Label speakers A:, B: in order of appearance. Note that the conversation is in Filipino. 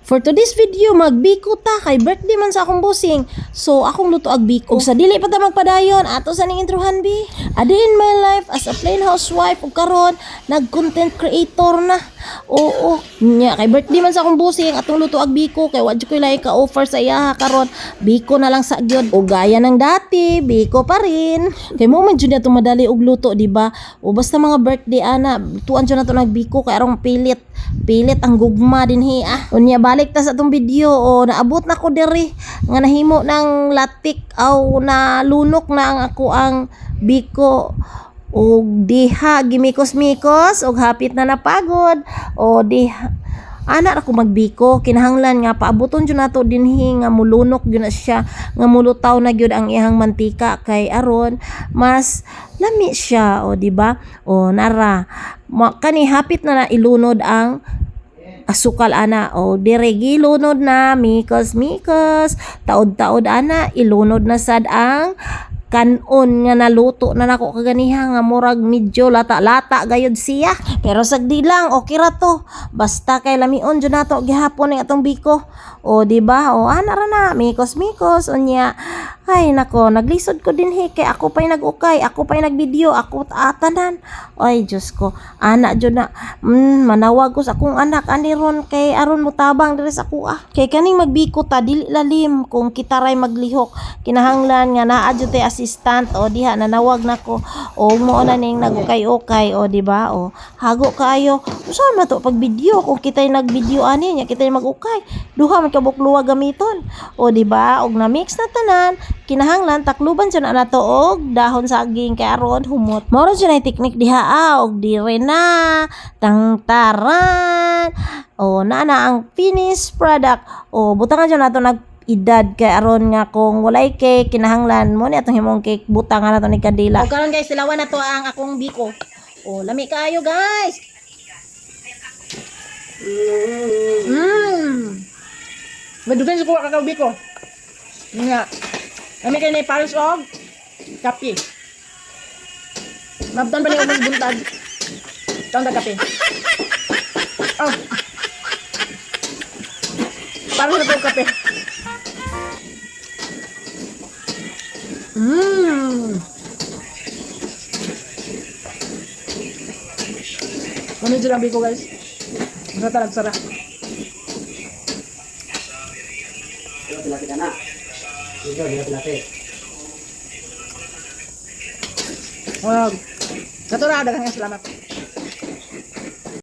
A: For today's video, magbiko ta kay birthday man sa akong busing. So, akong luto ag biko. Ug sa dili pa ta magpadayon, ato sa ning introhan bi. A day in my life as a plain housewife ug karon nag-content creator na. Oo, nya kay birthday man sa akong busing, atong luto ag biko kay wa jud ko lahi ka offer sa iya karon. Biko na lang sa gyud. O gaya ng dati, biko pa rin. Kay mo man jud na madali og luto, di ba? O basta mga birthday ana, tuan jud na to nagbiko kay arong pilit ang gugma dinhi Unya balik ta sa atong video o naabot na ko diri nga nahimo ng latik aw na lunok na ang ako ang biko og diha gimikos-mikos og hapit na napagod o diha ana ra ko magbiko kinahanglan nga paaboton jud nato dinhi nga mulunok gyud na siya nga mulutaw na gyud ang ihang mantika kay aron mas lami siya o di ba o nara kani hapit na ilunod ang asukal ana o dire gilunod na mikos taod ana ilunod na sad ang kanon nga naluto na nako kaganiha nga murag medyo lata gayud siya pero sagdi lang okay ra to basta kay lamion jud nato gihapon ning atong biko o di ba o ana ra na mikos unya ay nako naglisod ko dinhi kay ako pay nag-ukay ako pay nagvideo ako taatanan ay Diyos ko ana jud na manawag ko sa akong anak ani ron kay aron mutabang diri sa kuha kay kaning magbiko ta dili lalim kung kita ray maglihok kinahanglan nga naa jud tay assistant o diha nanawag nako o mo na ning nagukay-ukay o di ba o hago kaayo usa man to pag video kung kitay nagvideo ani nya kitay magukay duha man ka bukluwa gamiton o di ba og na mix na tanan kinahanglan takluban siya na nato og dahon saging kay aron humot moro siya na teknik diha og dire na tangtaran o na ang finished product o butangan siya nato nag edad kay aron nga kung walay cake kinahanglan mo ni atong himong cake butangan nato ni kadila o karon guys silawan na to ang akong biko o lami kaayo guys
B: Madugan sa kuha kakao biko. Nga. Kami kayo na iparos og kape. Mabtan pa niyo magbuntag. Tawag na kape. Oh. Paros na po kape. Ano dyan ang biko guys? Masarap nagsara.
C: Pilati ka na. Ikaw, di na pilati.
B: Wow. Naturada ka nga, salamat.